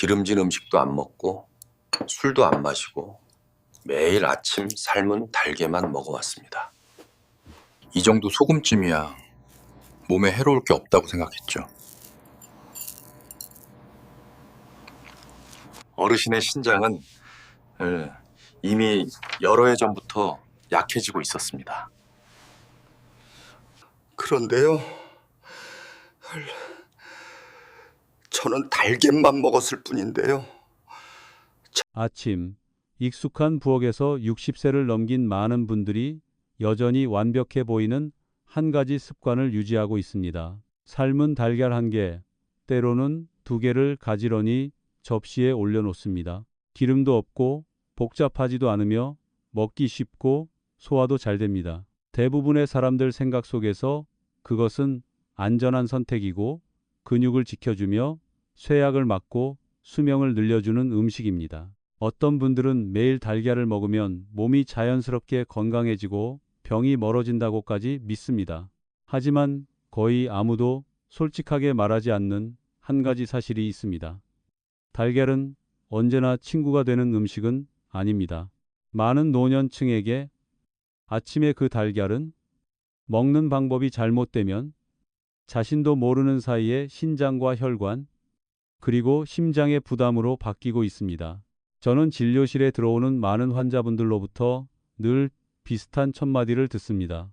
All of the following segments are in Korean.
기름진 음식도 안 먹고 술도 안 마시고 매일 아침 삶은 달걀만 먹어왔습니다. 이 정도 소금찜이야 몸에 해로울 게 없다고 생각했죠. 어르신의 신장은 이미 여러 해 전부터 약해지고 있었습니다. 그런데요, 저는 달걀만 먹었을 뿐인데요. 아침, 익숙한 부엌에서 60세를 넘긴 많은 분들이 여전히 완벽해 보이는 한 가지 습관을 유지하고 있습니다. 삶은 달걀 한 개, 때로는 두 개를 가지런히 접시에 올려놓습니다. 기름도 없고 복잡하지도 않으며 먹기 쉽고 소화도 잘 됩니다. 대부분의 사람들 생각 속에서 그것은 안전한 선택이고 근육을 지켜주며 쇠약을 막고 수명을 늘려주는 음식입니다. 어떤 분들은 매일 달걀을 먹으면 몸이 자연스럽게 건강해지고 병이 멀어진다고까지 믿습니다. 하지만 거의 아무도 솔직하게 말하지 않는 한 가지 사실이 있습니다. 달걀은 언제나 친구가 되는 음식은 아닙니다. 많은 노년층에게 아침에 그 달걀은 먹는 방법이 잘못되면 자신도 모르는 사이에 신장과 혈관, 그리고 심장의 부담으로 바뀌고 있습니다. 저는 진료실에 들어오는 많은 환자분들로부터 늘 비슷한 첫마디를 듣습니다.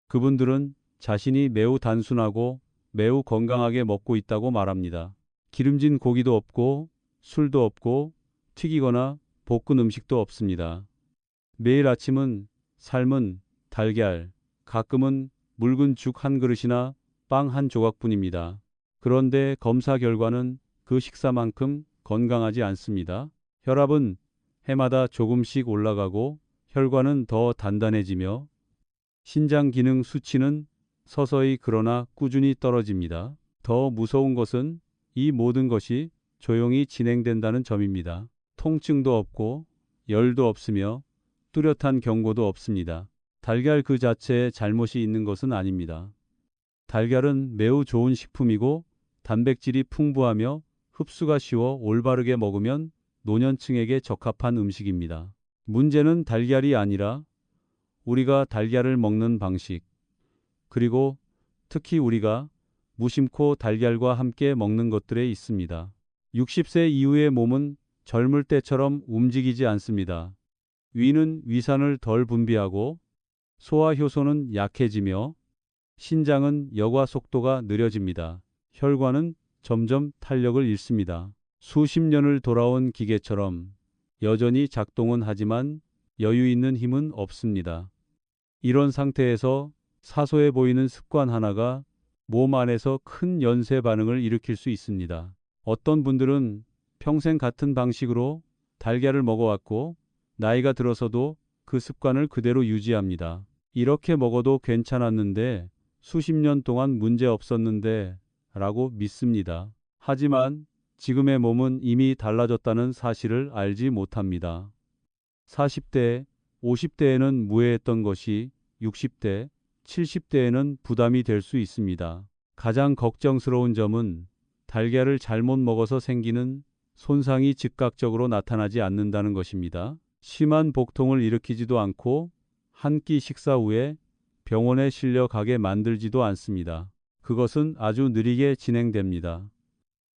그분들은 자신이 매우 단순하고 매우 건강하게 먹고 있다고 말합니다. 기름진 고기도 없고 술도 없고 튀기거나 볶은 음식도 없습니다. 매일 아침은 삶은 달걀, 가끔은 묽은 죽 한 그릇이나 빵 한 조각뿐입니다. 그런데 검사 결과는 그 식사만큼 건강하지 않습니다. 혈압은 해마다 조금씩 올라가고 혈관은 더 단단해지며 신장 기능 수치는 서서히 그러나 꾸준히 떨어집니다. 더 무서운 것은 이 모든 것이 조용히 진행된다는 점입니다. 통증도 없고 열도 없으며 뚜렷한 경고도 없습니다. 달걀 그 자체에 잘못이 있는 것은 아닙니다. 달걀은 매우 좋은 식품이고 단백질이 풍부하며 흡수가 쉬워 올바르게 먹으면 노년층에게 적합한 음식입니다. 문제는 달걀이 아니라 우리가 달걀을 먹는 방식, 그리고 특히 우리가 무심코 달걀과 함께 먹는 것들에 있습니다. 60세 이후의 몸은 젊을 때처럼 움직이지 않습니다. 위는 위산을 덜 분비하고 소화 효소는 약해지며 신장은 여과 속도가 느려집니다. 혈관은 점점 탄력을 잃습니다. 수십 년을 돌아온 기계처럼 여전히 작동은 하지만 여유 있는 힘은 없습니다. 이런 상태에서 사소해 보이는 습관 하나가 몸 안에서 큰 연쇄 반응을 일으킬 수 있습니다. 어떤 분들은 평생 같은 방식으로 달걀을 먹어왔고 나이가 들어서도 그 습관을 그대로 유지합니다. 이렇게 먹어도 괜찮았는데 수십 년 동안 문제 없었는데 라고 믿습니다. 하지만 지금의 몸은 이미 달라졌다는 사실을 알지 못합니다. 40대, 50대에는 무해했던 것이 60대, 70대에는 부담이 될 수 있습니다. 가장 걱정스러운 점은 달걀을 잘못 먹어서 생기는 손상이 즉각적으로 나타나지 않는다는 것입니다. 심한 복통을 일으키지도 않고 한 끼 식사 후에 병원에 실려가게 만들지도 않습니다. 그것은 아주 느리게 진행됩니다.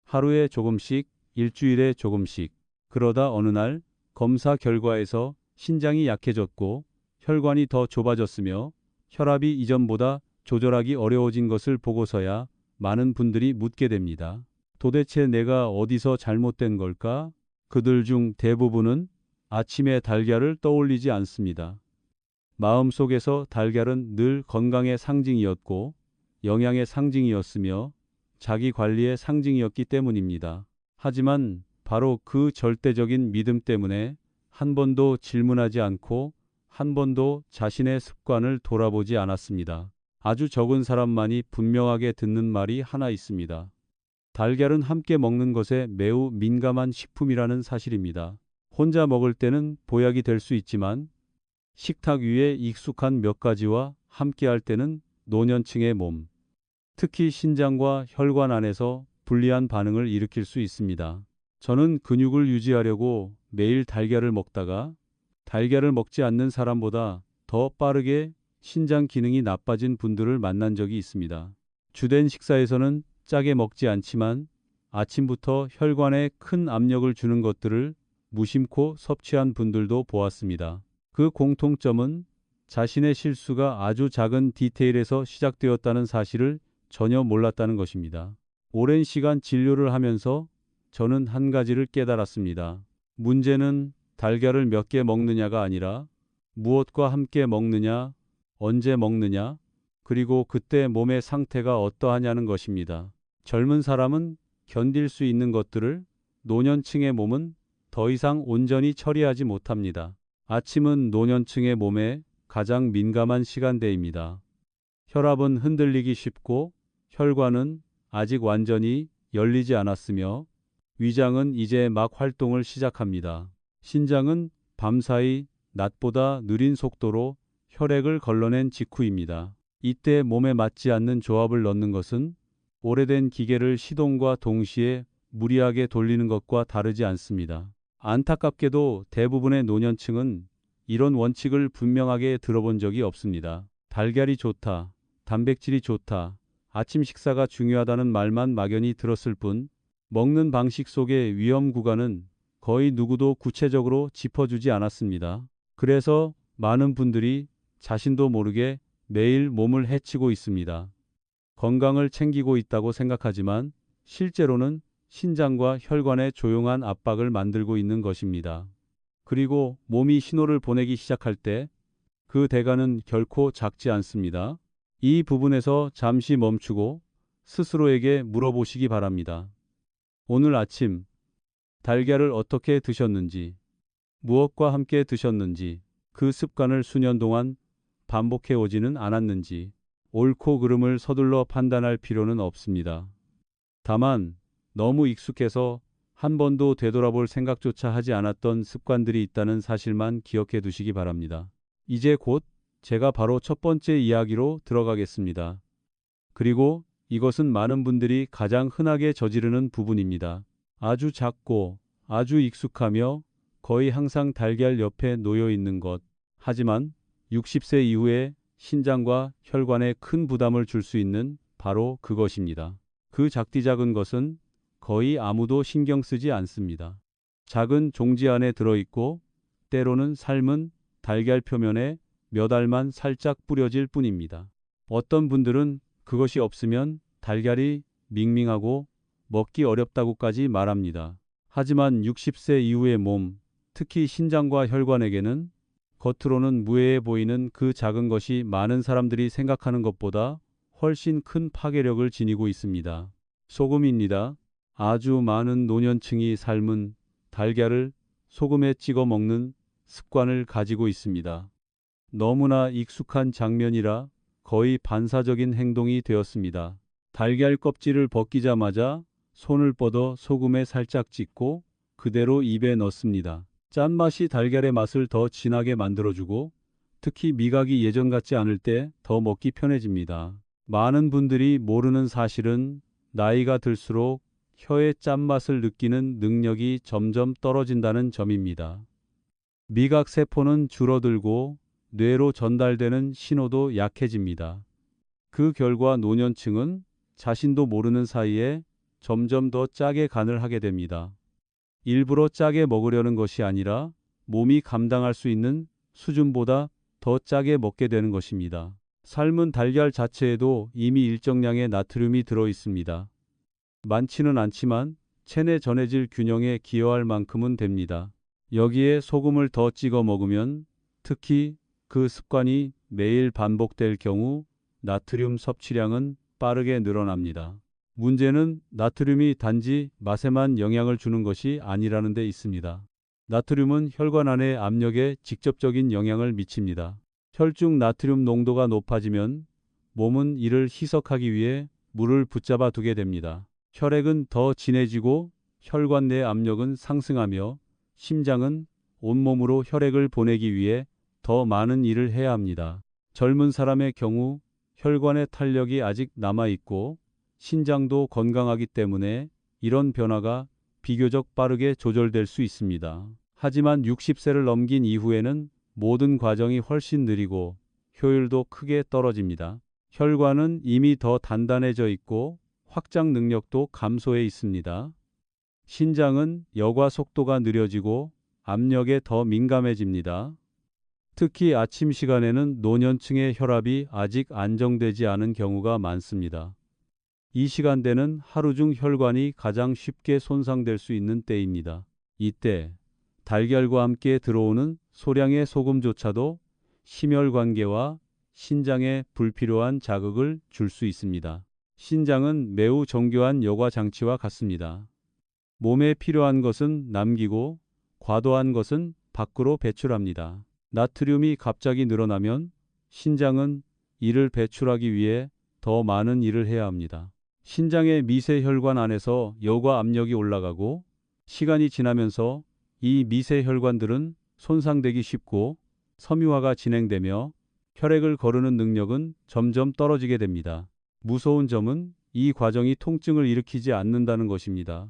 하루에 조금씩, 일주일에 조금씩. 그러다 어느 날 검사 결과에서 신장이 약해졌고 혈관이 더 좁아졌으며 혈압이 이전보다 조절하기 어려워진 것을 보고서야 많은 분들이 묻게 됩니다. 도대체 내가 어디서 잘못된 걸까? 그들 중 대부분은 아침에 달걀을 떠올리지 않습니다. 마음속에서 달걀은 늘 건강의 상징이었고 영양의 상징이었으며 자기 관리의 상징이었기 때문입니다. 하지만 바로 그 절대적인 믿음 때문에 한 번도 질문하지 않고 한 번도 자신의 습관을 돌아보지 않았습니다. 아주 적은 사람만이 분명하게 듣는 말이 하나 있습니다. 달걀은 함께 먹는 것에 매우 민감한 식품이라는 사실입니다. 혼자 먹을 때는 보약이 될 수 있지만 식탁 위에 익숙한 몇 가지와 함께할 때는 노년층의 몸, 특히 신장과 혈관 안에서 불리한 반응을 일으킬 수 있습니다. 저는 근육을 유지하려고 매일 달걀을 먹다가 달걀을 먹지 않는 사람보다 더 빠르게 신장 기능이 나빠진 분들을 만난 적이 있습니다. 주된 식사에서는 짜게 먹지 않지만 아침부터 혈관에 큰 압력을 주는 것들을 무심코 섭취한 분들도 보았습니다. 그 공통점은 자신의 실수가 아주 작은 디테일에서 시작되었다는 사실을 전혀 몰랐다는 것입니다. 오랜 시간 진료를 하면서 저는 한 가지를 깨달았습니다. 문제는 달걀을 몇 개 먹느냐가 아니라 무엇과 함께 먹느냐, 언제 먹느냐, 그리고 그때 몸의 상태가 어떠하냐는 것입니다. 젊은 사람은 견딜 수 있는 것들을 노년층의 몸은 더 이상 온전히 처리하지 못합니다. 아침은 노년층의 몸에 가장 민감한 시간대입니다. 혈압은 흔들리기 쉽고 혈관은 아직 완전히 열리지 않았으며 위장은 이제 막 활동을 시작합니다. 신장은 밤사이 낮보다 느린 속도로 혈액을 걸러낸 직후입니다. 이때 몸에 맞지 않는 조합을 넣는 것은 오래된 기계를 시동과 동시에 무리하게 돌리는 것과 다르지 않습니다. 안타깝게도 대부분의 노년층은 이런 원칙을 분명하게 들어본 적이 없습니다. 달걀이 좋다, 단백질이 좋다, 아침 식사가 중요하다는 말만 막연히 들었을 뿐 먹는 방식 속의 위험 구간은 거의 누구도 구체적으로 짚어주지 않았습니다. 그래서 많은 분들이 자신도 모르게 매일 몸을 해치고 있습니다. 건강을 챙기고 있다고 생각하지만 실제로는 신장과 혈관에 조용한 압박을 만들고 있는 것입니다. 그리고 몸이 신호를 보내기 시작할 때 그 대가는 결코 작지 않습니다. 이 부분에서 잠시 멈추고 스스로에게 물어보시기 바랍니다. 오늘 아침 달걀을 어떻게 드셨는지, 무엇과 함께 드셨는지, 그 습관을 수년 동안 반복해 오지는 않았는지, 옳고 그름을 서둘러 판단할 필요는 없습니다. 다만 너무 익숙해서 한 번도 되돌아볼 생각조차 하지 않았던 습관들이 있다는 사실만 기억해 두시기 바랍니다. 이제 곧 제가 바로 첫 번째 이야기로 들어가겠습니다. 그리고 이것은 많은 분들이 가장 흔하게 저지르는 부분입니다. 아주 작고 아주 익숙하며 거의 항상 달걀 옆에 놓여 있는 것. 하지만 60세 이후에 신장과 혈관에 큰 부담을 줄 수 있는 바로 그것입니다. 그 작디작은 것은 거의 아무도 신경 쓰지 않습니다. 작은 종지 안에 들어있고 때로는 삶은 달걀 표면에 몇 알만 살짝 뿌려질 뿐입니다. 어떤 분들은 그것이 없으면 달걀이 밍밍하고 먹기 어렵다고까지 말합니다. 하지만 60세 이후의 몸, 특히 신장과 혈관에게는 겉으로는 무해해 보이는 그 작은 것이 많은 사람들이 생각하는 것보다 훨씬 큰 파괴력을 지니고 있습니다. 소금입니다. 아주 많은 노년층이 삶은 달걀을 소금에 찍어 먹는 습관을 가지고 있습니다. 너무나 익숙한 장면이라 거의 반사적인 행동이 되었습니다. 달걀 껍질을 벗기자마자 손을 뻗어 소금에 살짝 찍고 그대로 입에 넣습니다. 짠맛이 달걀의 맛을 더 진하게 만들어주고 특히 미각이 예전 같지 않을 때 더 먹기 편해집니다. 많은 분들이 모르는 사실은 나이가 들수록 혀의 짠맛을 느끼는 능력이 점점 떨어진다는 점입니다. 미각 세포는 줄어들고 뇌로 전달되는 신호도 약해집니다. 그 결과 노년층은 자신도 모르는 사이에 점점 더 짜게 간을 하게 됩니다. 일부러 짜게 먹으려는 것이 아니라 몸이 감당할 수 있는 수준보다 더 짜게 먹게 되는 것입니다. 삶은 달걀 자체에도 이미 일정량의 나트륨이 들어 있습니다. 많지는 않지만 체내 전해질 균형에 기여할 만큼은 됩니다. 여기에 소금을 더 찍어 먹으면 특히 그 습관이 매일 반복될 경우 나트륨 섭취량은 빠르게 늘어납니다. 문제는 나트륨이 단지 맛에만 영향을 주는 것이 아니라는 데 있습니다. 나트륨은 혈관 안의 압력에 직접적인 영향을 미칩니다. 혈중 나트륨 농도가 높아지면 몸은 이를 희석하기 위해 물을 붙잡아 두게 됩니다. 혈액은 더 진해지고 혈관 내 압력은 상승하며 심장은 온몸으로 혈액을 보내기 위해 더 많은 일을 해야 합니다. 젊은 사람의 경우 혈관의 탄력이 아직 남아있고 신장도 건강하기 때문에 이런 변화가 비교적 빠르게 조절될 수 있습니다. 하지만 60세를 넘긴 이후에는 모든 과정이 훨씬 느리고 효율도 크게 떨어집니다. 혈관은 이미 더 단단해져 있고 확장 능력도 감소해 있습니다. 신장은 여과 속도가 느려지고 압력에 더 민감해집니다. 특히 아침 시간에는 노년층의 혈압이 아직 안정되지 않은 경우가 많습니다. 이 시간대는 하루 중 혈관이 가장 쉽게 손상될 수 있는 때입니다. 이때 달걀과 함께 들어오는 소량의 소금조차도 심혈관계와 신장에 불필요한 자극을 줄 수 있습니다. 신장은 매우 정교한 여과 장치와 같습니다. 몸에 필요한 것은 남기고 과도한 것은 밖으로 배출합니다. 나트륨이 갑자기 늘어나면 신장은 이를 배출하기 위해 더 많은 일을 해야 합니다. 신장의 미세혈관 안에서 여과 압력이 올라가고 시간이 지나면서 이 미세혈관들은 손상되기 쉽고 섬유화가 진행되며 혈액을 거르는 능력은 점점 떨어지게 됩니다. 무서운 점은 이 과정이 통증을 일으키지 않는다는 것입니다.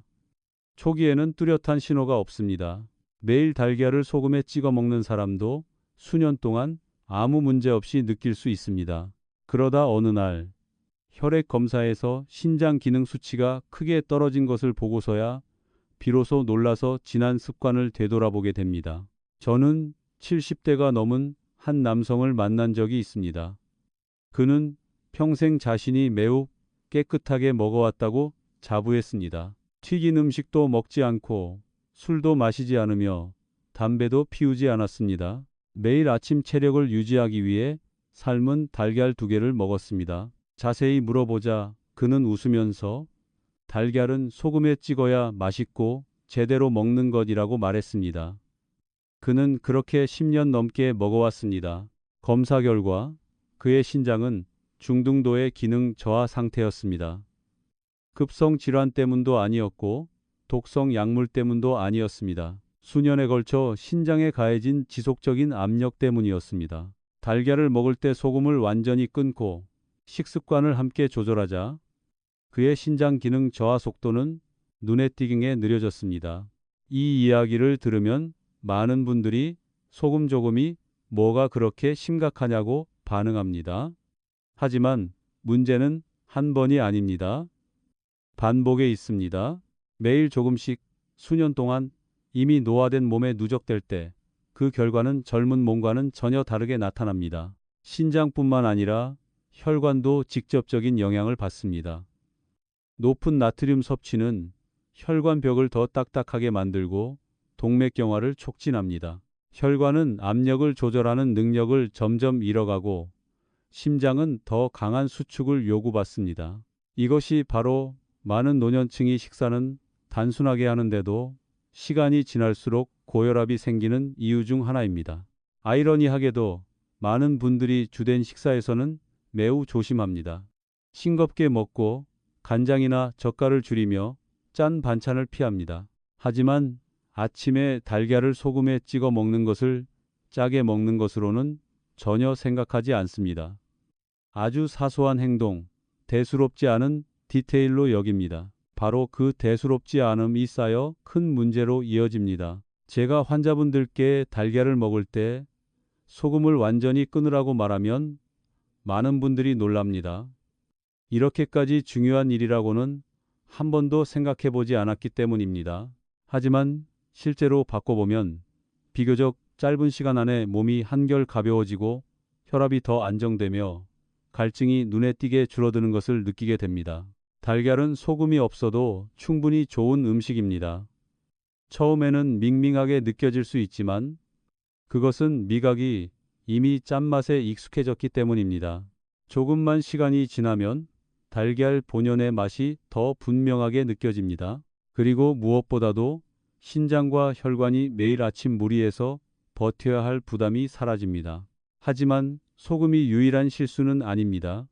초기에는 뚜렷한 신호가 없습니다. 매일 달걀을 소금에 찍어 먹는 사람도 수년 동안 아무 문제 없이 느낄 수 있습니다. 그러다 어느 날 혈액 검사에서 신장 기능 수치가 크게 떨어진 것을 보고서야 비로소 놀라서 지난 습관을 되돌아보게 됩니다. 저는 70대가 넘은 한 남성을 만난 적이 있습니다. 그는 평생 자신이 매우 깨끗하게 먹어왔다고 자부했습니다. 튀긴 음식도 먹지 않고 술도 마시지 않으며 담배도 피우지 않았습니다. 매일 아침 체력을 유지하기 위해 삶은 달걀 2개를 먹었습니다. 자세히 물어보자 그는 웃으면서 달걀은 소금에 찍어야 맛있고 제대로 먹는 것이라고 말했습니다. 그는 그렇게 10년 넘게 먹어왔습니다. 검사 결과 그의 신장은 중등도의 기능 저하 상태였습니다. 급성 질환 때문도 아니었고 독성 약물 때문도 아니었습니다. 수년에 걸쳐 신장에 가해진 지속적인 압력 때문이었습니다. 달걀을 먹을 때 소금을 완전히 끊고 식습관을 함께 조절하자 그의 신장 기능 저하 속도는 눈에 띄게 느려졌습니다. 이 이야기를 들으면 많은 분들이 소금 조금이 뭐가 그렇게 심각하냐고 반응합니다. 하지만 문제는 한 번이 아닙니다. 반복에 있습니다. 매일 조금씩 수년 동안 이미 노화된 몸에 누적될 때 그 결과는 젊은 몸과는 전혀 다르게 나타납니다. 신장뿐만 아니라 혈관도 직접적인 영향을 받습니다. 높은 나트륨 섭취는 혈관벽을 더 딱딱하게 만들고 동맥경화를 촉진합니다. 혈관은 압력을 조절하는 능력을 점점 잃어가고 심장은 더 강한 수축을 요구받습니다. 이것이 바로 많은 노년층이 식사는 단순하게 하는데도 시간이 지날수록 고혈압이 생기는 이유 중 하나입니다. 아이러니하게도 많은 분들이 주된 식사에서는 매우 조심합니다. 싱겁게 먹고 간장이나 젓갈을 줄이며 짠 반찬을 피합니다. 하지만 아침에 달걀을 소금에 찍어 먹는 것을 짜게 먹는 것으로는 전혀 생각하지 않습니다. 아주 사소한 행동, 대수롭지 않은 디테일로 여깁니다. 바로 그 대수롭지 않음이 쌓여 큰 문제로 이어집니다. 제가 환자분들께 달걀을 먹을 때 소금을 완전히 끊으라고 말하면 많은 분들이 놀랍니다. 이렇게까지 중요한 일이라고는 한 번도 생각해 보지 않았기 때문입니다. 하지만 실제로 바꿔보면 비교적 짧은 시간 안에 몸이 한결 가벼워지고 혈압이 더 안정되며 갈증이 눈에 띄게 줄어드는 것을 느끼게 됩니다. 달걀은 소금이 없어도 충분히 좋은 음식입니다. 처음에는 밍밍하게 느껴질 수 있지만 그것은 미각이 이미 짠맛에 익숙해졌기 때문입니다. 조금만 시간이 지나면 달걀 본연의 맛이 더 분명하게 느껴집니다. 그리고 무엇보다도 신장과 혈관이 매일 아침 무리해서 버텨야 할 부담이 사라집니다. 하지만 소금이 유일한 실수는 아닙니다.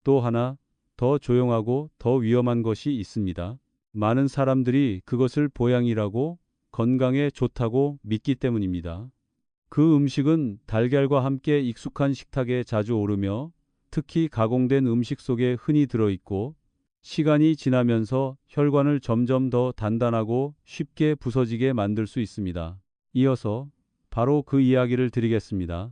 또 하나 더 조용하고 더 위험한 것이 있습니다. 많은 사람들이 그것을 보양이라고 건강에 좋다고 믿기 때문입니다. 그 음식은 달걀과 함께 익숙한 식탁에 자주 오르며 특히 가공된 음식 속에 흔히 들어있고 시간이 지나면서 혈관을 점점 더 단단하고 쉽게 부서지게 만들 수 있습니다. 이어서 바로 그 이야기를 드리겠습니다.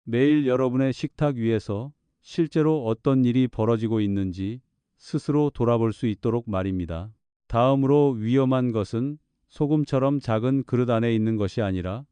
매일 여러분의 식탁 위에서 실제로 어떤 일이 벌어지고 있는지 스스로 돌아볼 수 있도록 말입니다. 다음으로 위험한 것은 소금처럼 작은 그릇 안에 있는 것이 아니라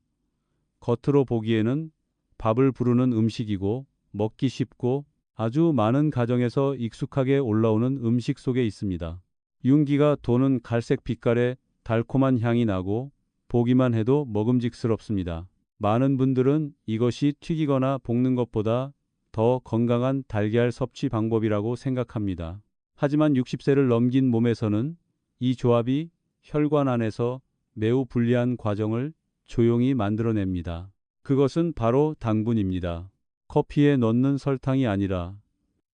겉으로 보기에는 밥을 부르는 음식이고 먹기 쉽고 아주 많은 가정에서 익숙하게 올라오는 음식 속에 있습니다. 윤기가 도는 갈색 빛깔의 달콤한 향이 나고 보기만 해도 먹음직스럽습니다. 많은 분들은 이것이 튀기거나 볶는 것보다 더 건강한 달걀 섭취 방법이라고 생각합니다. 하지만 60세를 넘긴 몸에서는 이 조합이 혈관 안에서 매우 불리한 과정을 조용히 만들어냅니다. 그것은 바로 당분입니다. 커피에 넣는 설탕이 아니라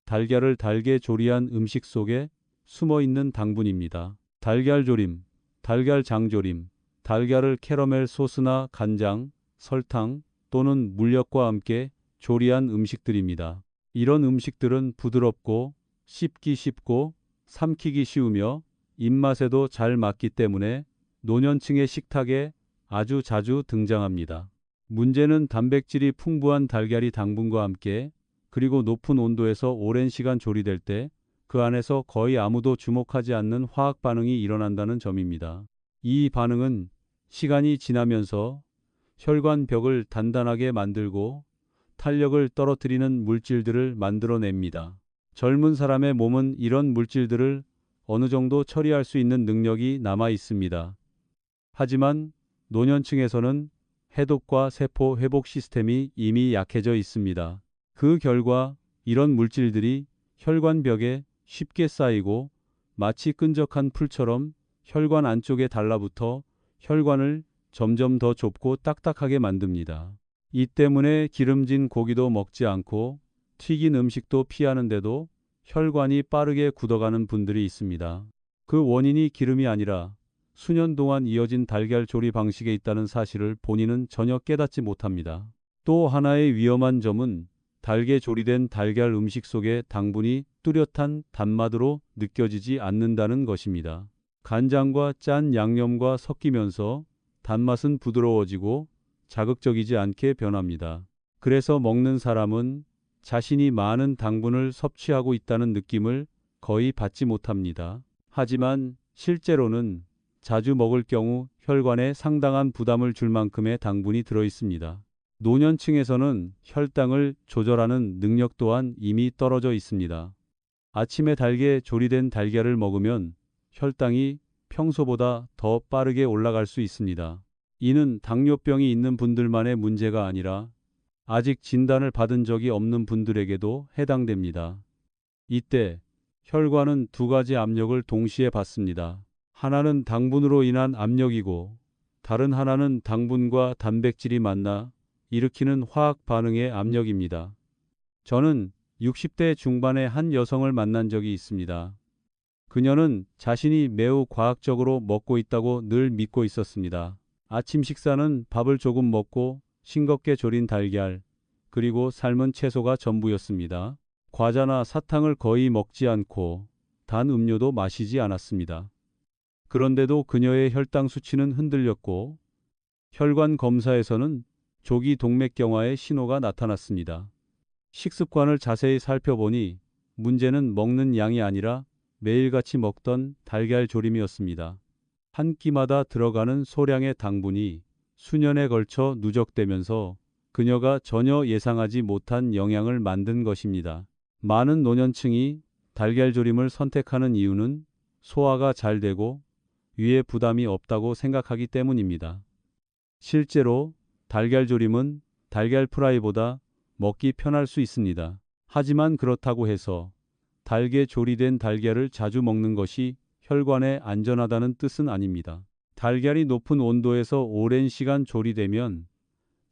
달걀을 달게 조리한 음식 속에 숨어 있는 당분입니다. 달걀 조림, 달걀 장조림, 달걀을 캐러멜 소스나 간장, 설탕 또는 물엿과 함께 조리한 음식들입니다. 이런 음식들은 부드럽고 씹기 쉽고 삼키기 쉬우며 입맛에도 잘 맞기 때문에 노년층의 식탁에 아주 자주 등장합니다. 문제는 단백질이 풍부한 달걀이 당분과 함께 그리고 높은 온도에서 오랜 시간 조리될 때 그 안에서 거의 아무도 주목하지 않는 화학 반응이 일어난다는 점입니다. 이 반응은 시간이 지나면서 혈관 벽을 단단하게 만들고 탄력을 떨어뜨리는 물질들을 만들어냅니다. 젊은 사람의 몸은 이런 물질들을 어느 정도 처리할 수 있는 능력이 남아 있습니다. 하지만 노년층에서는 해독과 세포 회복 시스템이 이미 약해져 있습니다. 그 결과 이런 물질들이 혈관벽에 쉽게 쌓이고 마치 끈적한 풀처럼 혈관 안쪽에 달라붙어 혈관을 점점 더 좁고 딱딱하게 만듭니다. 이 때문에 기름진 고기도 먹지 않고 튀긴 음식도 피하는데도 혈관이 빠르게 굳어가는 분들이 있습니다. 그 원인이 기름이 아니라 수년 동안 이어진 달걀 조리 방식에 있다는 사실을 본인은 전혀 깨닫지 못합니다. 또 하나의 위험한 점은 달게 조리된 달걀 음식 속의 당분이 뚜렷한 단맛으로 느껴지지 않는다는 것입니다. 간장과 짠 양념과 섞이면서 단맛은 부드러워지고 자극적이지 않게 변합니다. 그래서 먹는 사람은 자신이 많은 당분을 섭취하고 있다는 느낌을 거의 받지 못합니다. 하지만 실제로는 자주 먹을 경우 혈관에 상당한 부담을 줄 만큼의 당분이 들어 있습니다. 노년층에서는 혈당을 조절하는 능력 또한 이미 떨어져 있습니다. 아침에 달게 조리된 달걀을 먹으면 혈당이 평소보다 더 빠르게 올라갈 수 있습니다. 이는 당뇨병이 있는 분들만의 문제가 아니라 아직 진단을 받은 적이 없는 분들에게도 해당됩니다. 이때 혈관은 두 가지 압력을 동시에 받습니다. 하나는 당분으로 인한 압력이고 다른 하나는 당분과 단백질이 만나 일으키는 화학 반응의 압력입니다. 저는 60대 중반의 한 여성을 만난 적이 있습니다. 그녀는 자신이 매우 과학적으로 먹고 있다고 늘 믿고 있었습니다. 아침 식사는 밥을 조금 먹고 싱겁게 조린 달걀, 그리고 삶은 채소가 전부였습니다. 과자나 사탕을 거의 먹지 않고 단 음료도 마시지 않았습니다. 그런데도 그녀의 혈당 수치는 흔들렸고 혈관 검사에서는 조기 동맥경화의 신호가 나타났습니다. 식습관을 자세히 살펴보니 문제는 먹는 양이 아니라 매일같이 먹던 달걀 조림이었습니다. 한 끼마다 들어가는 소량의 당분이 수년에 걸쳐 누적되면서 그녀가 전혀 예상하지 못한 영향을 만든 것입니다. 많은 노년층이 달걀 조림을 선택하는 이유는 소화가 잘 되고 위에 부담이 없다고 생각하기 때문입니다. 실제로 달걀 조림은 달걀 프라이보다 먹기 편할 수 있습니다. 하지만 그렇다고 해서 달게 조리된 달걀을 자주 먹는 것이 혈관에 안전하다는 뜻은 아닙니다. 달걀이 높은 온도에서 오랜 시간 조리되면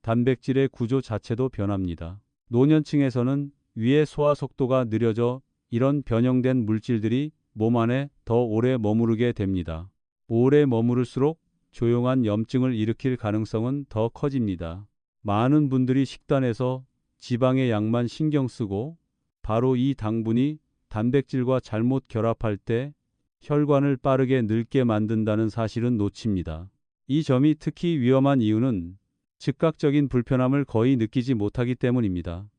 단백질의 구조 자체도 변합니다. 노년층에서는 위의 소화 속도가 느려져 이런 변형된 물질들이 몸 안에 더 오래 머무르게 됩니다. 오래 머무를수록 조용한 염증을 일으킬 가능성은 더 커집니다. 많은 분들이 식단에서 지방의 양만 신경 쓰고 바로 이 당분이 단백질과 잘못 결합할 때 혈관을 빠르게 늙게 만든다는 사실은 놓칩니다. 이 점이 특히 위험한 이유는 즉각적인 불편함을 거의 느끼지 못하기 때문입니다.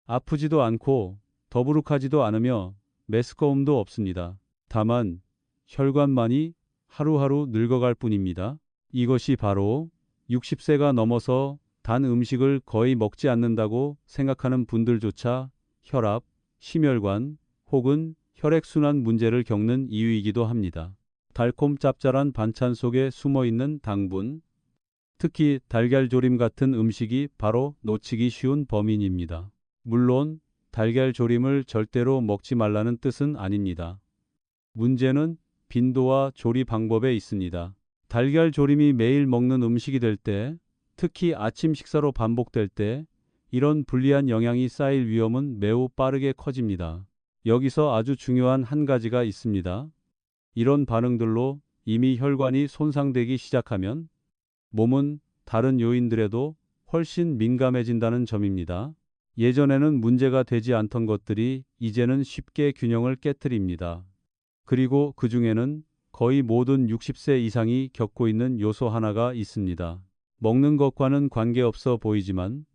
아프지도 않고 더부룩하지도 않으며 메스꺼움도 없습니다. 다만 혈관만이 하루하루 늙어갈 뿐입니다. 이것이 바로 60세가 넘어서 단 음식을 거의 먹지 않는다고 생각하는 분들조차 혈압, 심혈관 혹은 혈액순환 문제를 겪는 이유이기도 합니다. 달콤 짭짤한 반찬 속에 숨어있는 당분, 특히 달걀조림 같은 음식이 바로 놓치기 쉬운 범인입니다. 물론 달걀조림을 절대로 먹지 말라는 뜻은 아닙니다. 문제는 빈도와 조리 방법에 있습니다. 달걀조림이 매일 먹는 음식이 될 때, 특히 아침 식사로 반복될 때 이런 불리한 영양이 쌓일 위험은 매우 빠르게 커집니다. 여기서 아주 중요한 한 가지가 있습니다. 이런 반응들로 이미 혈관이 손상되기 시작하면 몸은 다른 요인들에도 훨씬 민감해진다는 점입니다. 예전에는 문제가 되지 않던 것들이 이제는 쉽게 균형을 깨트립니다. 그리고 그 중에는 거의 모든 60세 이상이 겪고 있는 요소 하나가 있습니다. 먹는 것과는 관계없어 보이지만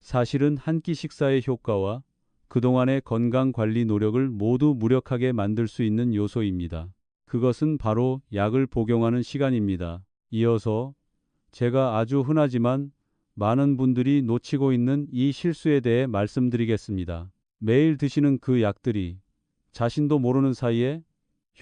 사실은 한 끼 식사의 효과와 그동안의 건강 관리 노력을 모두 무력하게 만들 수 있는 요소입니다. 그것은 바로 약을 복용하는 시간입니다. 이어서 제가 아주 흔하지만 많은 분들이 놓치고 있는 이 실수에 대해 말씀드리겠습니다. 매일 드시는 그 약들이 자신도 모르는 사이에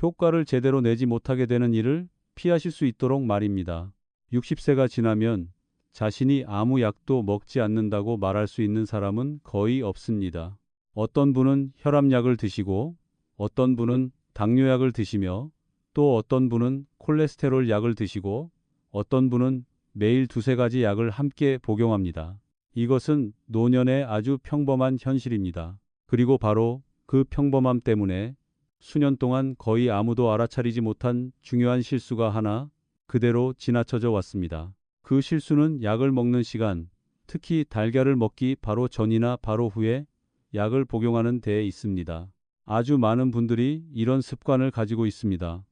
효과를 제대로 내지 못하게 되는 일을 피하실 수 있도록 말입니다. 60세가 지나면 자신이 아무 약도 먹지 않는다고 말할 수 있는 사람은 거의 없습니다. 어떤 분은 혈압약을 드시고 어떤 분은 당뇨약을 드시며 또 어떤 분은 콜레스테롤 약을 드시고 어떤 분은 매일 두세 가지 약을 함께 복용합니다. 이것은 노년의 아주 평범한 현실입니다. 그리고 바로 그 평범함 때문에 수년 동안 거의 아무도 알아차리지 못한 중요한 실수가 하나 그대로 지나쳐져 왔습니다. 그 실수는 약을 먹는 시간, 특히 달걀을 먹기 바로 전이나 바로 후에 약을 복용하는 데에 있습니다. 아주 많은 분들이 이런 습관을 가지고 있습니다.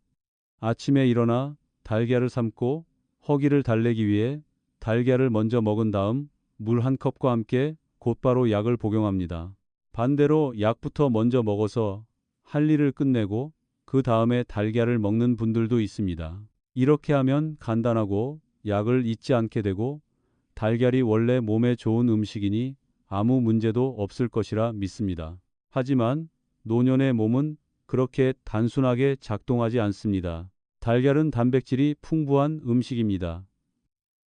아침에 일어나 달걀을 삶고 허기를 달래기 위해 달걀을 먼저 먹은 다음 물 한 컵과 함께 곧바로 약을 복용합니다. 반대로 약부터 먼저 먹어서 할 일을 끝내고 그 다음에 달걀을 먹는 분들도 있습니다. 이렇게 하면 간단하고 약을 잊지 않게 되고 달걀이 원래 몸에 좋은 음식이니 아무 문제도 없을 것이라 믿습니다. 하지만 노년의 몸은 그렇게 단순하게 작동하지 않습니다. 달걀은 단백질이 풍부한 음식입니다.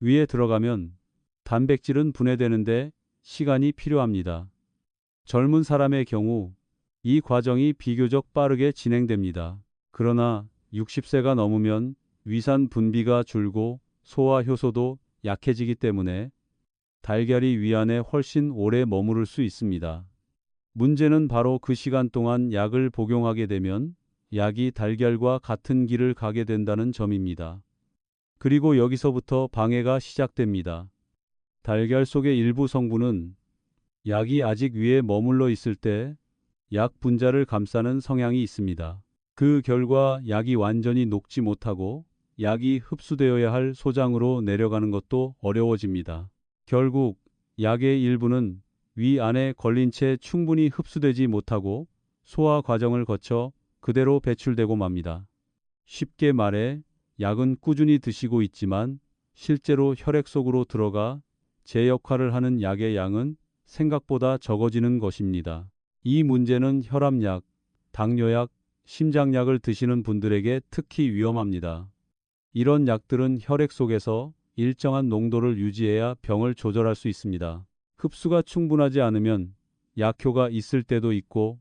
위에 들어가면 단백질은 분해되는데 시간이 필요합니다. 젊은 사람의 경우 이 과정이 비교적 빠르게 진행됩니다. 그러나 60세가 넘으면 위산 분비가 줄고 소화 효소도 약해지기 때문에 달걀이 위 안에 훨씬 오래 머무를 수 있습니다. 문제는 바로 그 시간 동안 약을 복용하게 되면 약이 달걀과 같은 길을 가게 된다는 점입니다. 그리고 여기서부터 방해가 시작됩니다. 달걀 속의 일부 성분은 약이 아직 위에 머물러 있을 때 약 분자를 감싸는 성향이 있습니다. 그 결과 약이 완전히 녹지 못하고 약이 흡수되어야 할 소장으로 내려가는 것도 어려워집니다. 결국 약의 일부는 위 안에 걸린 채 충분히 흡수되지 못하고 소화 과정을 거쳐 그대로 배출되고 맙니다. 쉽게 말해 약은 꾸준히 드시고 있지만 실제로 혈액 속으로 들어가 제 역할을 하는 약의 양은 생각보다 적어지는 것입니다. 이 문제는 혈압약, 당뇨약, 심장약을 드시는 분들에게 특히 위험합니다. 이런 약들은 혈액 속에서 일정한 농도를 유지해야 병을 조절할 수 있습니다. 흡수가 충분하지 않으면 약효가 있을 때도 있고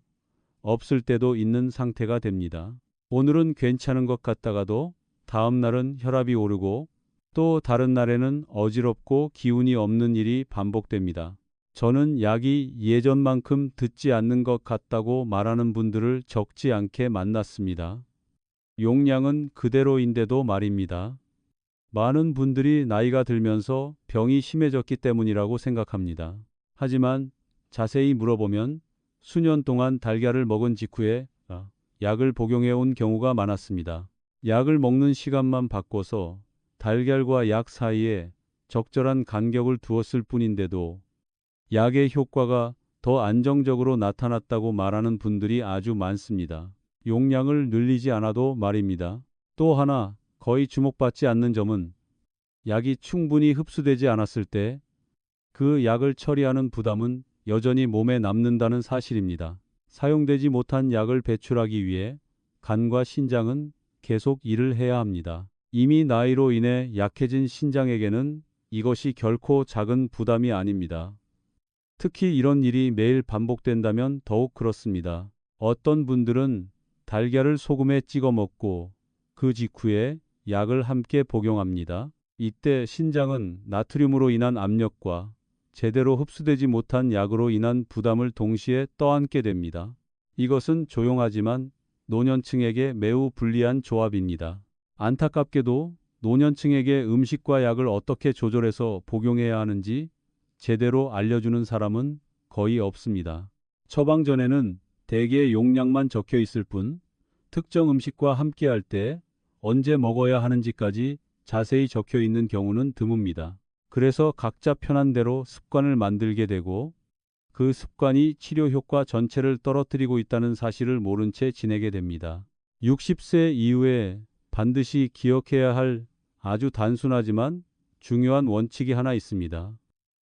없을 때도 있는 상태가 됩니다. 오늘은 괜찮은 것 같다가도 다음 날은 혈압이 오르고 또 다른 날에는 어지럽고 기운이 없는 일이 반복됩니다. 저는 약이 예전만큼 듣지 않는 것 같다고 말하는 분들을 적지 않게 만났습니다. 용량은 그대로인데도 말입니다. 많은 분들이 나이가 들면서 병이 심해졌기 때문이라고 생각합니다. 하지만 자세히 물어보면 수년 동안 달걀을 먹은 직후에 약을 복용해 온 경우가 많았습니다. 약을 먹는 시간만 바꿔서 달걀과 약 사이에 적절한 간격을 두었을 뿐인데도 약의 효과가 더 안정적으로 나타났다고 말하는 분들이 아주 많습니다. 용량을 늘리지 않아도 말입니다. 또 하나 거의 주목받지 않는 점은 약이 충분히 흡수되지 않았을 때 그 약을 처리하는 부담은 여전히 몸에 남는다는 사실입니다. 사용되지 못한 약을 배출하기 위해 간과 신장은 계속 일을 해야 합니다. 이미 나이로 인해 약해진 신장에게는 이것이 결코 작은 부담이 아닙니다. 특히 이런 일이 매일 반복된다면 더욱 그렇습니다. 어떤 분들은 달걀을 소금에 찍어 먹고 그 직후에 약을 함께 복용합니다. 이때 신장은 나트륨으로 인한 압력과 제대로 흡수되지 못한 약으로 인한 부담을 동시에 떠안게 됩니다. 이것은 조용하지만 노년층에게 매우 불리한 조합입니다. 안타깝게도 노년층에게 음식과 약을 어떻게 조절해서 복용해야 하는지 제대로 알려주는 사람은 거의 없습니다. 처방전에는 대개 용량만 적혀 있을 뿐 특정 음식과 함께할 때 언제 먹어야 하는지까지 자세히 적혀 있는 경우는 드뭅니다. 그래서 각자 편한 대로 습관을 만들게 되고 그 습관이 치료 효과 전체를 떨어뜨리고 있다는 사실을 모른 채 지내게 됩니다. 60세 이후에 반드시 기억해야 할 아주 단순하지만 중요한 원칙이 하나 있습니다.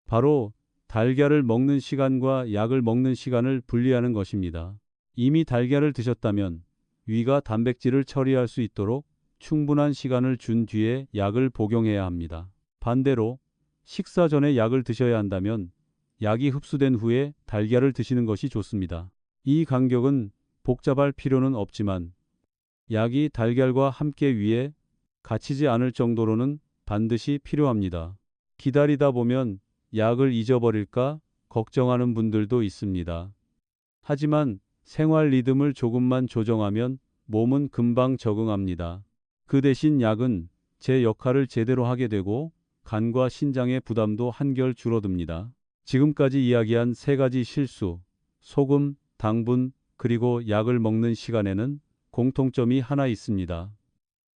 바로 달걀을 먹는 시간과 약을 먹는 시간을 분리하는 것입니다. 이미 달걀을 드셨다면 위가 단백질을 처리할 수 있도록 충분한 시간을 준 뒤에 약을 복용해야 합니다. 반대로 식사 전에 약을 드셔야 한다면 약이 흡수된 후에 달걀을 드시는 것이 좋습니다. 이 간격은 복잡할 필요는 없지만 약이 달걀과 함께 위에 갇히지 않을 정도로는 반드시 필요합니다. 기다리다 보면 약을 잊어버릴까 걱정하는 분들도 있습니다. 하지만 생활 리듬을 조금만 조정하면 몸은 금방 적응합니다. 그 대신 약은 제 역할을 제대로 하게 되고 간과 신장의 부담도 한결 줄어듭니다. 지금까지 이야기한 세 가지 실수, 소금, 당분, 그리고 약을 먹는 시간에는 공통점이 하나 있습니다.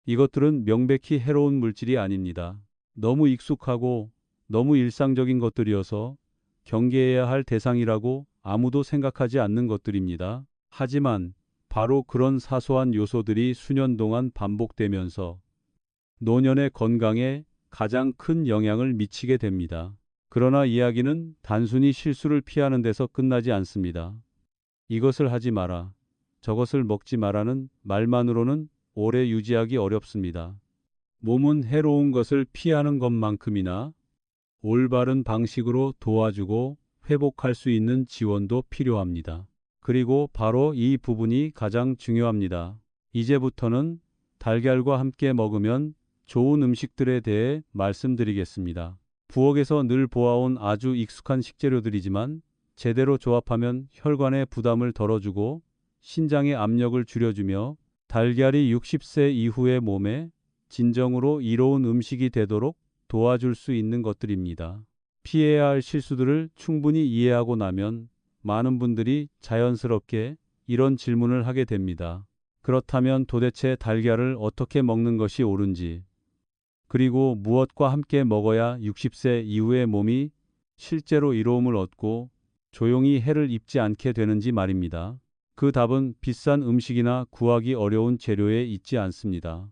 이것들은 명백히 해로운 물질이 아닙니다. 너무 익숙하고 너무 일상적인 것들이어서 경계해야 할 대상이라고 아무도 생각하지 않는 것들입니다. 하지만 바로 그런 사소한 요소들이 수년 동안 반복되면서 노년의 건강에 가장 큰 영향을 미치게 됩니다. 그러나 이야기는 단순히 실수를 피하는 데서 끝나지 않습니다. 이것을 하지 마라, 저것을 먹지 마라는 말만으로는 오래 유지하기 어렵습니다. 몸은 해로운 것을 피하는 것만큼이나 올바른 방식으로 도와주고 회복할 수 있는 지원도 필요합니다. 그리고 바로 이 부분이 가장 중요합니다. 이제부터는 달걀과 함께 먹으면 좋은 음식들에 대해 말씀드리겠습니다. 부엌에서 늘 보아온 아주 익숙한 식재료들이지만 제대로 조합하면 혈관의 부담을 덜어주고 신장의 압력을 줄여주며 달걀이 60세 이후의 몸에 진정으로 이로운 음식이 되도록 도와줄 수 있는 것들입니다. 피해야 할 실수들을 충분히 이해하고 나면 많은 분들이 자연스럽게 이런 질문을 하게 됩니다. 그렇다면 도대체 달걀을 어떻게 먹는 것이 옳은지, 그리고 무엇과 함께 먹어야 60세 이후의 몸이 실제로 이로움을 얻고 조용히 해를 입지 않게 되는지 말입니다. 그 답은 비싼 음식이나 구하기 어려운 재료에 있지 않습니다.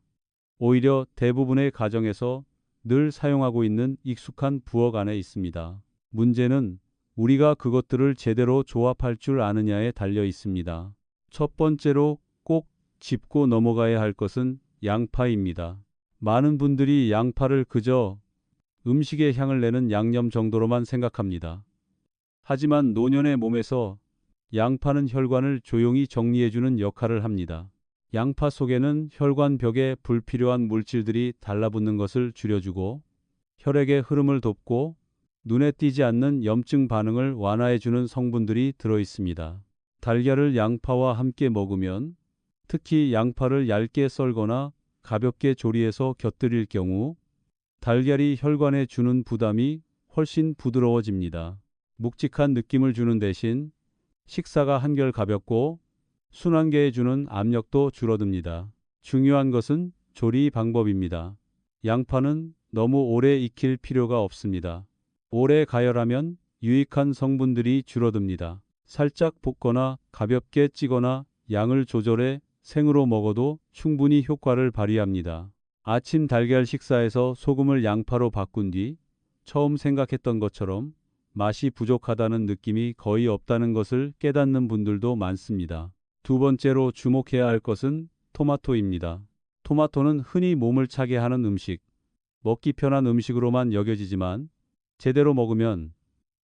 오히려 대부분의 가정에서 늘 사용하고 있는 익숙한 부엌 안에 있습니다. 문제는 우리가 그것들을 제대로 조합할 줄 아느냐에 달려 있습니다. 첫 번째로 꼭 짚고 넘어가야 할 것은 양파입니다. 많은 분들이 양파를 그저 음식의 향을 내는 양념 정도로만 생각합니다. 하지만 노년의 몸에서 양파는 혈관을 조용히 정리해주는 역할을 합니다. 양파 속에는 혈관벽에 불필요한 물질들이 달라붙는 것을 줄여주고 혈액의 흐름을 돕고 눈에 띄지 않는 염증 반응을 완화해주는 성분들이 들어있습니다. 달걀을 양파와 함께 먹으면, 특히 양파를 얇게 썰거나 가볍게 조리해서 곁들일 경우 달걀이 혈관에 주는 부담이 훨씬 부드러워집니다. 묵직한 느낌을 주는 대신 식사가 한결 가볍고 순환계에 주는 압력도 줄어듭니다. 중요한 것은 조리 방법입니다. 양파는 너무 오래 익힐 필요가 없습니다. 오래 가열하면 유익한 성분들이 줄어듭니다. 살짝 볶거나 가볍게 찌거나 양을 조절해 생으로 먹어도 충분히 효과를 발휘합니다. 아침 달걀 식사에서 소금을 양파로 바꾼 뒤 처음 생각했던 것처럼 맛이 부족하다는 느낌이 거의 없다는 것을 깨닫는 분들도 많습니다. 두 번째로 주목해야 할 것은 토마토입니다. 토마토는 흔히 몸을 차게 하는 음식, 먹기 편한 음식으로만 여겨지지만 제대로 먹으면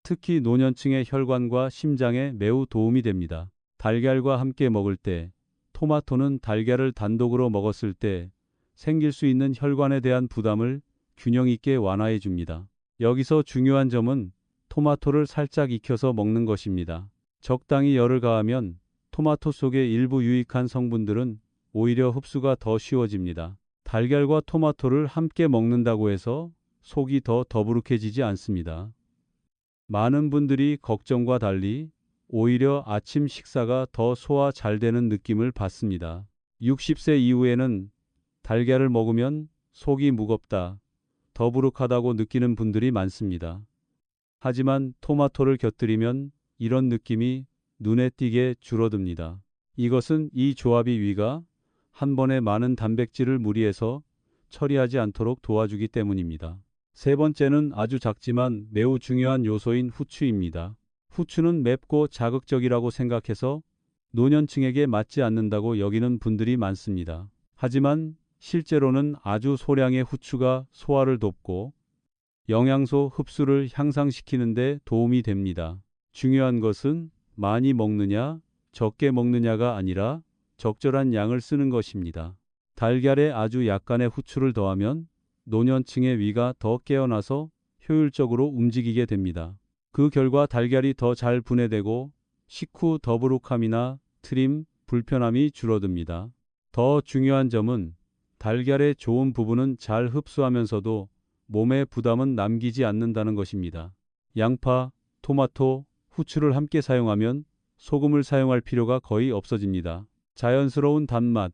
특히 노년층의 혈관과 심장에 매우 도움이 됩니다. 달걀과 함께 먹을 때 토마토는 달걀을 단독으로 먹었을 때 생길 수 있는 혈관에 대한 부담을 균형 있게 완화해 줍니다. 여기서 중요한 점은 토마토를 살짝 익혀서 먹는 것입니다. 적당히 열을 가하면 토마토 속의 일부 유익한 성분들은 오히려 흡수가 더 쉬워집니다. 달걀과 토마토를 함께 먹는다고 해서 속이 더 더부룩해지지 않습니다. 많은 분들이 걱정과 달리 오히려 아침 식사가 더 소화 잘 되는 느낌을 받습니다. 60세 이후에는 달걀을 먹으면 속이 무겁다, 더부룩하다고 느끼는 분들이 많습니다. 하지만 토마토를 곁들이면 이런 느낌이 눈에 띄게 줄어듭니다. 이것은 이 조합이 위가 한 번에 많은 단백질을 무리해서 처리하지 않도록 도와주기 때문입니다. 세 번째는 아주 작지만 매우 중요한 요소인 후추입니다. 후추는 맵고 자극적이라고 생각해서 노년층에게 맞지 않는다고 여기는 분들이 많습니다. 하지만 실제로는 아주 소량의 후추가 소화를 돕고 영양소 흡수를 향상시키는 데 도움이 됩니다. 중요한 것은 많이 먹느냐, 적게 먹느냐가 아니라 적절한 양을 쓰는 것입니다. 달걀에 아주 약간의 후추를 더하면 노년층의 위가 더 깨어나서 효율적으로 움직이게 됩니다. 그 결과 달걀이 더 잘 분해되고 식후 더부룩함이나 트림, 불편함이 줄어듭니다. 더 중요한 점은 달걀의 좋은 부분은 잘 흡수하면서도 몸에 부담은 남기지 않는다는 것입니다. 양파, 토마토, 후추를 함께 사용하면 소금을 사용할 필요가 거의 없어집니다. 자연스러운 단맛,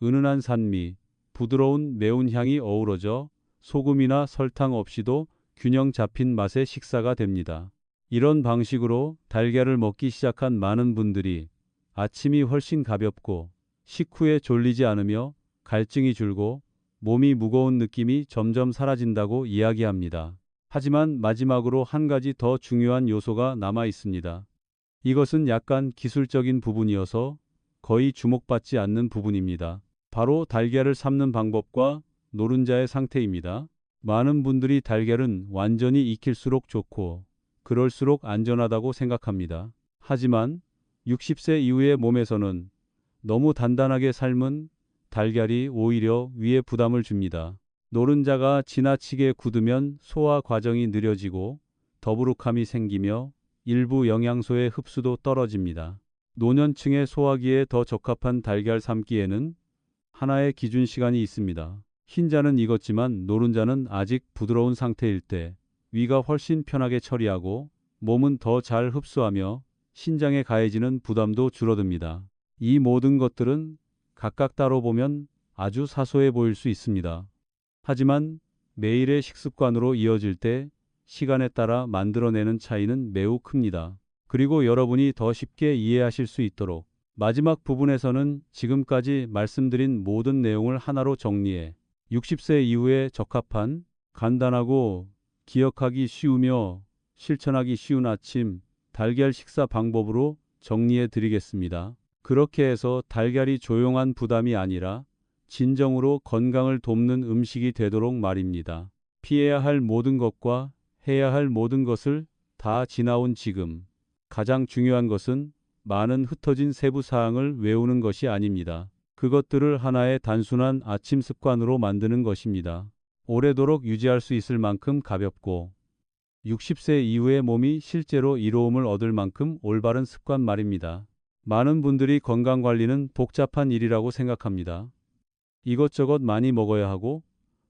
은은한 산미, 부드러운 매운 향이 어우러져 소금이나 설탕 없이도 균형 잡힌 맛의 식사가 됩니다. 이런 방식으로 달걀을 먹기 시작한 많은 분들이 아침이 훨씬 가볍고 식후에 졸리지 않으며 갈증이 줄고 몸이 무거운 느낌이 점점 사라진다고 이야기합니다. 하지만 마지막으로 한 가지 더 중요한 요소가 남아 있습니다. 이것은 약간 기술적인 부분이어서 거의 주목받지 않는 부분입니다. 바로 달걀을 삶는 방법과 노른자의 상태입니다. 많은 분들이 달걀은 완전히 익힐수록 좋고 그럴수록 안전하다고 생각합니다. 하지만 60세 이후의 몸에서는 너무 단단하게 삶은 달걀이 오히려 위에 부담을 줍니다. 노른자가 지나치게 굳으면 소화 과정이 느려지고 더부룩함이 생기며 일부 영양소의 흡수도 떨어집니다. 노년층의 소화기에 더 적합한 달걀 삶기에는 하나의 기준 시간이 있습니다. 흰자는 익었지만 노른자는 아직 부드러운 상태일 때 위가 훨씬 편하게 처리하고 몸은 더 잘 흡수하며 신장에 가해지는 부담도 줄어듭니다. 이 모든 것들은 각각 따로 보면 아주 사소해 보일 수 있습니다. 하지만 매일의 식습관으로 이어질 때 시간에 따라 만들어내는 차이는 매우 큽니다. 그리고 여러분이 더 쉽게 이해하실 수 있도록 마지막 부분에서는 지금까지 말씀드린 모든 내용을 하나로 정리해 60세 이후에 적합한 간단하고 기억하기 쉬우며 실천하기 쉬운 아침 달걀 식사 방법으로 정리해 드리겠습니다. 그렇게 해서 달걀이 조용한 부담이 아니라 진정으로 건강을 돕는 음식이 되도록 말입니다. 피해야 할 모든 것과 해야 할 모든 것을 다 지나온 지금 가장 중요한 것은 많은 흩어진 세부 사항을 외우는 것이 아닙니다. 그것들을 하나의 단순한 아침 습관으로 만드는 것입니다. 오래도록 유지할 수 있을 만큼 가볍고 60세 이후의 몸이 실제로 이로움을 얻을 만큼 올바른 습관 말입니다. 많은 분들이 건강관리는 복잡한 일이라고 생각합니다. 이것저것 많이 먹어야 하고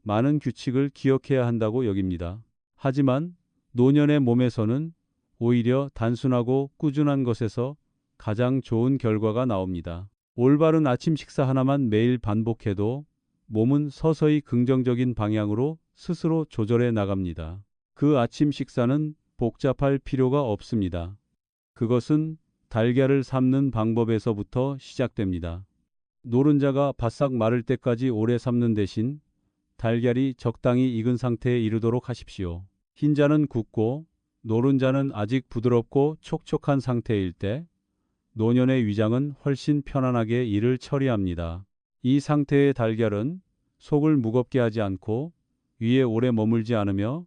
많은 규칙을 기억해야 한다고 여깁니다. 하지만 노년의 몸에서는 오히려 단순하고 꾸준한 것에서 가장 좋은 결과가 나옵니다. 올바른 아침 식사 하나만 매일 반복해도 몸은 서서히 긍정적인 방향으로 스스로 조절해 나갑니다. 그 아침 식사는 복잡할 필요가 없습니다. 그것은 달걀을 삶는 방법에서부터 시작됩니다. 노른자가 바싹 마를 때까지 오래 삶는 대신 달걀이 적당히 익은 상태에 이르도록 하십시오. 흰자는 굳고 노른자는 아직 부드럽고 촉촉한 상태일 때 노년의 위장은 훨씬 편안하게 이를 처리합니다. 이 상태의 달걀은 속을 무겁게 하지 않고 위에 오래 머물지 않으며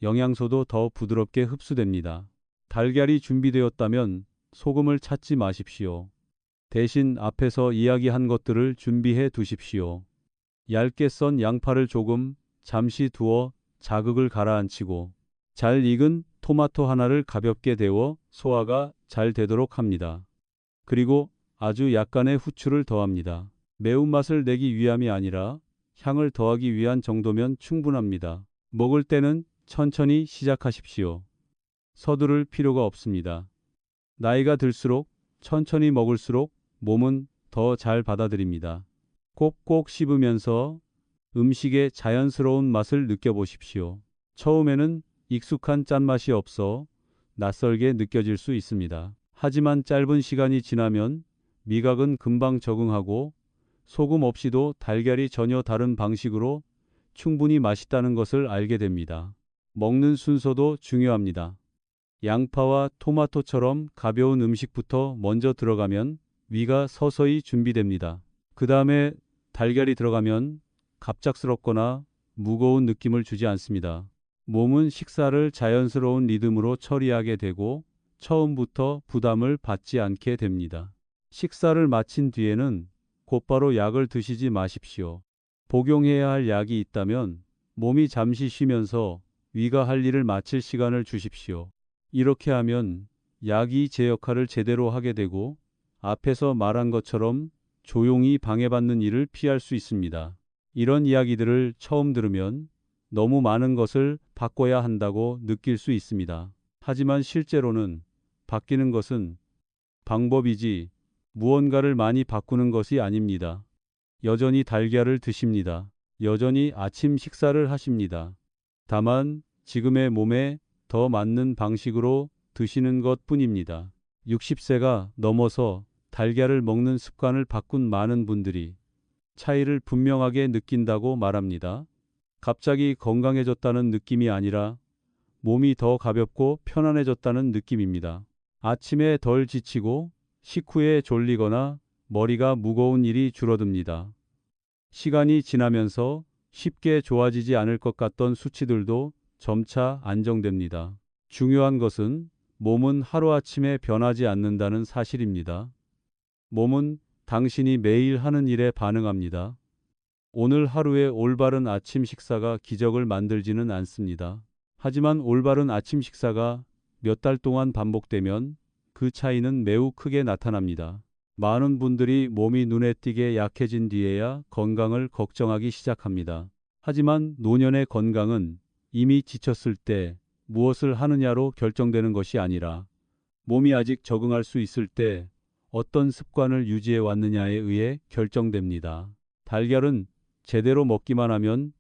영양소도 더 부드럽게 흡수됩니다. 달걀이 준비되었다면 소금을 찾지 마십시오. 대신 앞에서 이야기한 것들을 준비해 두십시오. 얇게 썬 양파를 조금 잠시 두어 자극을 가라앉히고 잘 익은 토마토 하나를 가볍게 데워 소화가 잘 되도록 합니다. 그리고 아주 약간의 후추를 더합니다. 매운맛을 내기 위함이 아니라 향을 더하기 위한 정도면 충분합니다. 먹을 때는 천천히 시작하십시오. 서두를 필요가 없습니다. 나이가 들수록 천천히 먹을수록 몸은 더 잘 받아들입니다. 꼭꼭 씹으면서 음식의 자연스러운 맛을 느껴보십시오. 처음에는 익숙한 짠맛이 없어 낯설게 느껴질 수 있습니다. 하지만 짧은 시간이 지나면 미각은 금방 적응하고 소금 없이도 달걀이 전혀 다른 방식으로 충분히 맛있다는 것을 알게 됩니다. 먹는 순서도 중요합니다. 양파와 토마토처럼 가벼운 음식부터 먼저 들어가면 위가 서서히 준비됩니다. 그 다음에 달걀이 들어가면 갑작스럽거나 무거운 느낌을 주지 않습니다. 몸은 식사를 자연스러운 리듬으로 처리하게 되고 처음부터 부담을 받지 않게 됩니다. 식사를 마친 뒤에는 곧바로 약을 드시지 마십시오. 복용해야 할 약이 있다면 몸이 잠시 쉬면서 위가 할 일을 마칠 시간을 주십시오. 이렇게 하면 약이 제 역할을 제대로 하게 되고 앞에서 말한 것처럼 조용히 방해받는 일을 피할 수 있습니다. 이런 이야기들을 처음 들으면 너무 많은 것을 바꿔야 한다고 느낄 수 있습니다. 하지만 실제로는 바뀌는 것은 방법이지 무언가를 많이 바꾸는 것이 아닙니다. 여전히 달걀을 드십니다. 여전히 아침 식사를 하십니다. 다만 지금의 몸에 더 맞는 방식으로 드시는 것 뿐입니다. 60세가 넘어서 달걀을 먹는 습관을 바꾼 많은 분들이 차이를 분명하게 느낀다고 말합니다. 갑자기 건강해졌다는 느낌이 아니라 몸이 더 가볍고 편안해졌다는 느낌입니다. 아침에 덜 지치고 식후에 졸리거나 머리가 무거운 일이 줄어듭니다. 시간이 지나면서 쉽게 좋아지지 않을 것 같던 수치들도 점차 안정됩니다. 중요한 것은 몸은 하루아침에 변하지 않는다는 사실입니다. 몸은 당신이 매일 하는 일에 반응합니다. 오늘 하루의 올바른 아침 식사가 기적을 만들지는 않습니다. 하지만 올바른 아침 식사가 몇 달 동안 반복되면 그 차이는 매우 크게 나타납니다. 많은 분들이 몸이 눈에 띄게 약해진 뒤에야 건강을 걱정하기 시작합니다. 하지만 노년의 건강은 이미 지쳤을 때 무엇을 하느냐로 결정되는 것이 아니라 몸이 아직 적응할 수 있을 때 어떤 습관을 유지해 왔느냐에 의해 결정됩니다. 달걀은 제대로 먹기만 하면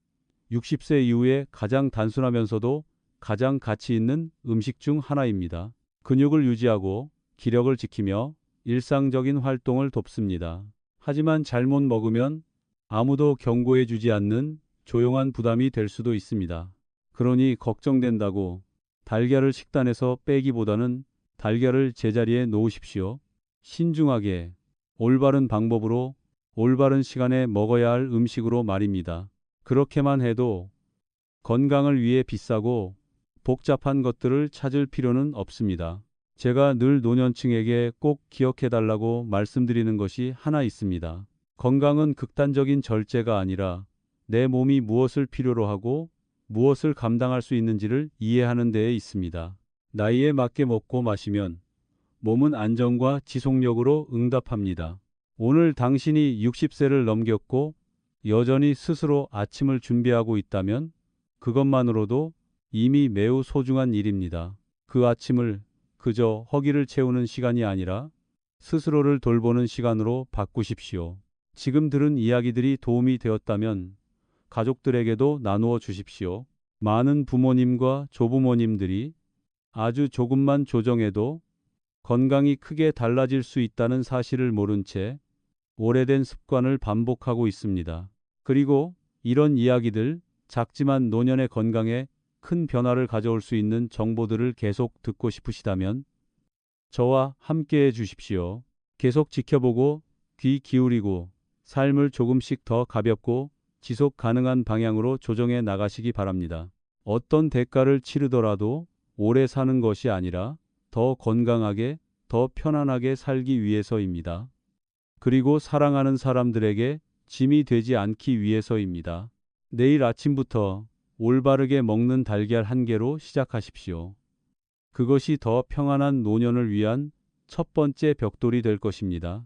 60세 이후에 가장 단순하면서도 가장 가치 있는 음식 중 하나입니다. 근육을 유지하고 기력을 지키며 일상적인 활동을 돕습니다. 하지만 잘못 먹으면 아무도 경고해 주지 않는 조용한 부담이 될 수도 있습니다. 그러니 걱정된다고 달걀을 식단에서 빼기보다는 달걀을 제자리에 놓으십시오. 신중하게 올바른 방법으로 올바른 시간에 먹어야 할 음식으로 말입니다. 그렇게만 해도 건강을 위해 비싸고 복잡한 것들을 찾을 필요는 없습니다. 제가 늘 노년층에게 꼭 기억해달라고 말씀드리는 것이 하나 있습니다. 건강은 극단적인 절제가 아니라 내 몸이 무엇을 필요로 하고 무엇을 감당할 수 있는지를 이해하는 데에 있습니다. 나이에 맞게 먹고 마시면 몸은 안정과 지속력으로 응답합니다. 오늘 당신이 60세를 넘겼고 여전히 스스로 아침을 준비하고 있다면 그것만으로도 이미 매우 소중한 일입니다. 그 아침을 그저 허기를 채우는 시간이 아니라 스스로를 돌보는 시간으로 바꾸십시오. 지금 들은 이야기들이 도움이 되었다면 가족들에게도 나누어 주십시오. 많은 부모님과 조부모님들이 아주 조금만 조정해도 건강이 크게 달라질 수 있다는 사실을 모른 채 오래된 습관을 반복하고 있습니다. 그리고 이런 이야기들, 작지만 노년의 건강에 큰 변화를 가져올 수 있는 정보들을 계속 듣고 싶으시다면 저와 함께 해 주십시오. 계속 지켜보고 귀 기울이고 삶을 조금씩 더 가볍고 지속 가능한 방향으로 조정해 나가시기 바랍니다. 어떤 대가를 치르더라도 오래 사는 것이 아니라 더 건강하게, 더 편안하게 살기 위해서입니다. 그리고 사랑하는 사람들에게 짐이 되지 않기 위해서입니다. 내일 아침부터 올바르게 먹는 달걀 한 개로 시작하십시오. 그것이 더 평안한 노년을 위한 첫 번째 벽돌이 될 것입니다.